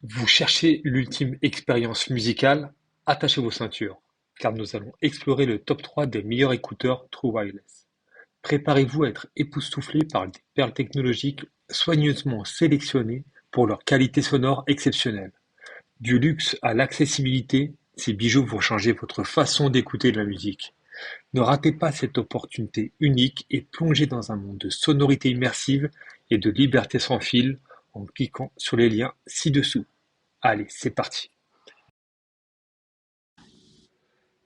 Vous cherchez l'ultime expérience musicale? Attachez vos ceintures, car nous allons explorer le top 3 des meilleurs écouteurs True Wireless. Préparez-vous à être époustouflé par des perles technologiques soigneusement sélectionnées pour leur qualité sonore exceptionnelle. Du luxe à l'accessibilité, ces bijoux vont changer votre façon d'écouter de la musique. Ne ratez pas cette opportunité unique et plongez dans un monde de sonorités immersives et de liberté sans fil en cliquant sur les liens ci-dessous. Allez, c'est parti.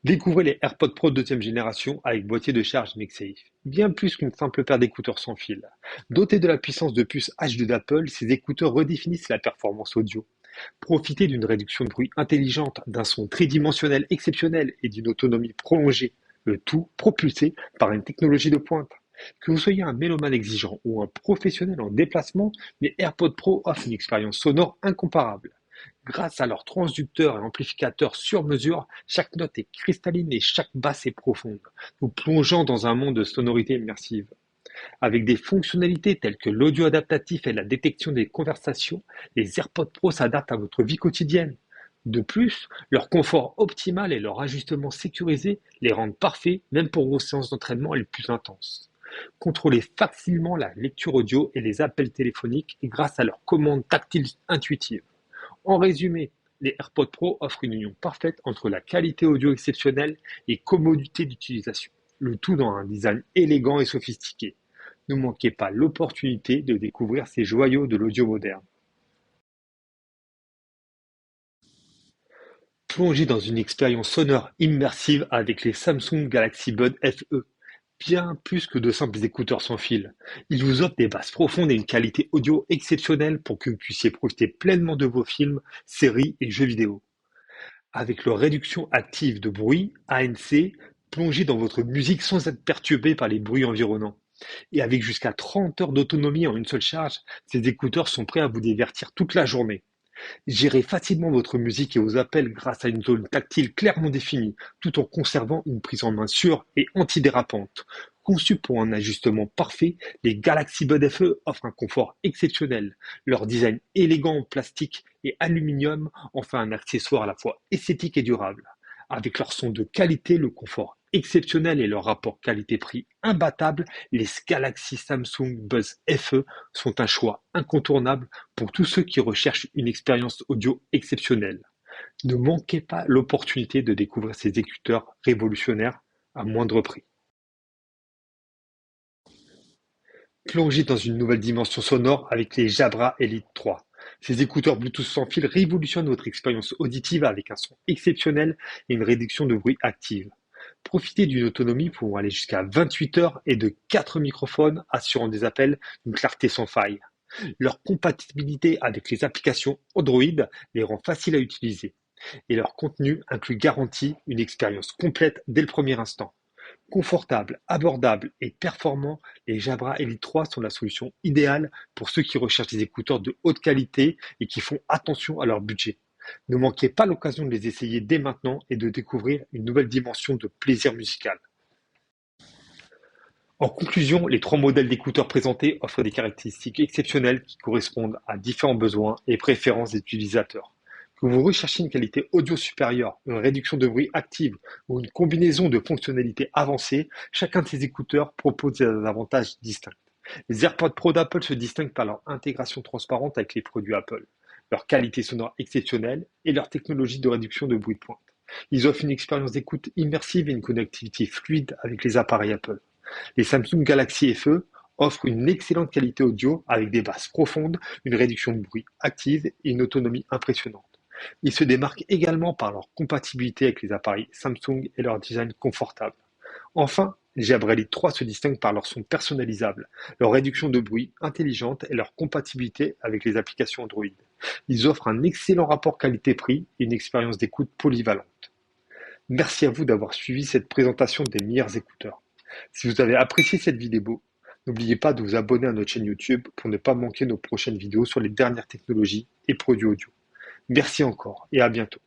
Découvrez les AirPods Pro deuxième génération avec boîtier de charge MagSafe. Bien plus qu'une simple paire d'écouteurs sans fil. Dotés de la puissance de puce H2 d'Apple, ces écouteurs redéfinissent la performance audio. Profitez d'une réduction de bruit intelligente, d'un son tridimensionnel exceptionnel et d'une autonomie prolongée, le tout propulsé par une technologie de pointe. Que vous soyez un mélomane exigeant ou un professionnel en déplacement, les AirPods Pro offrent une expérience sonore incomparable. Grâce à leurs transducteurs et amplificateurs sur mesure, chaque note est cristalline et chaque basse est profonde, nous plongeant dans un monde de sonorités immersives. Avec des fonctionnalités telles que l'audio adaptatif et la détection des conversations, les AirPods Pro s'adaptent à votre vie quotidienne. De plus, leur confort optimal et leur ajustement sécurisé les rendent parfaits même pour vos séances d'entraînement les plus intenses. Contrôlez facilement la lecture audio et les appels téléphoniques grâce à leurs commandes tactiles intuitives. En résumé, les AirPods Pro offrent une union parfaite entre la qualité audio exceptionnelle et commodité d'utilisation, le tout dans un design élégant et sophistiqué. Ne manquez pas l'opportunité de découvrir ces joyaux de l'audio moderne. Plongez dans une expérience sonore immersive avec les Samsung Galaxy Buds FE. Bien plus que de simples écouteurs sans fil. Ils vous offrent des basses profondes et une qualité audio exceptionnelle pour que vous puissiez profiter pleinement de vos films, séries et jeux vidéo. Avec leur réduction active de bruit, ANC, plongez dans votre musique sans être perturbé par les bruits environnants. Et avec jusqu'à 30 heures d'autonomie en une seule charge, ces écouteurs sont prêts à vous divertir toute la journée. Gérez facilement votre musique et vos appels grâce à une zone tactile clairement définie, tout en conservant une prise en main sûre et antidérapante. Conçus pour un ajustement parfait, les Galaxy Buds FE offrent un confort exceptionnel. Leur design élégant en plastique et aluminium en fait un accessoire à la fois esthétique et durable. Avec leur son de qualité, le confort exceptionnel et leur rapport qualité-prix imbattable, les Galaxy Samsung Buzz FE sont un choix incontournable pour tous ceux qui recherchent une expérience audio exceptionnelle. Ne manquez pas l'opportunité de découvrir ces écouteurs révolutionnaires à moindre prix. Plongez dans une nouvelle dimension sonore avec les Jabra Elite 3. Ces écouteurs Bluetooth sans fil révolutionnent votre expérience auditive avec un son exceptionnel et une réduction de bruit active. Profitez d'une autonomie pouvant aller jusqu'à 28 heures et de 4 microphones assurant des appels d'une clarté sans faille. Leur compatibilité avec les applications Android les rend faciles à utiliser et leur contenu inclut garantie une expérience complète dès le premier instant. Confortables, abordables et performants, les Jabra Elite 3 sont la solution idéale pour ceux qui recherchent des écouteurs de haute qualité et qui font attention à leur budget. Ne manquez pas l'occasion de les essayer dès maintenant et de découvrir une nouvelle dimension de plaisir musical. En conclusion, les trois modèles d'écouteurs présentés offrent des caractéristiques exceptionnelles qui correspondent à différents besoins et préférences des utilisateurs. Que vous recherchiez une qualité audio supérieure, une réduction de bruit active ou une combinaison de fonctionnalités avancées, chacun de ces écouteurs propose des avantages distincts. Les AirPods Pro d'Apple se distinguent par leur intégration transparente avec les produits Apple, leur qualité sonore exceptionnelle et leur technologie de réduction de bruit de pointe. Ils offrent une expérience d'écoute immersive et une connectivité fluide avec les appareils Apple. Les Samsung Galaxy FE offrent une excellente qualité audio avec des basses profondes, une réduction de bruit active et une autonomie impressionnante. Ils se démarquent également par leur compatibilité avec les appareils Samsung et leur design confortable. Enfin, les Jabra Elite 3 se distinguent par leur son personnalisable, leur réduction de bruit intelligente et leur compatibilité avec les applications Android. Ils offrent un excellent rapport qualité-prix et une expérience d'écoute polyvalente. Merci à vous d'avoir suivi cette présentation des meilleurs écouteurs. Si vous avez apprécié cette vidéo, n'oubliez pas de vous abonner à notre chaîne YouTube pour ne pas manquer nos prochaines vidéos sur les dernières technologies et produits audio. Merci encore et à bientôt.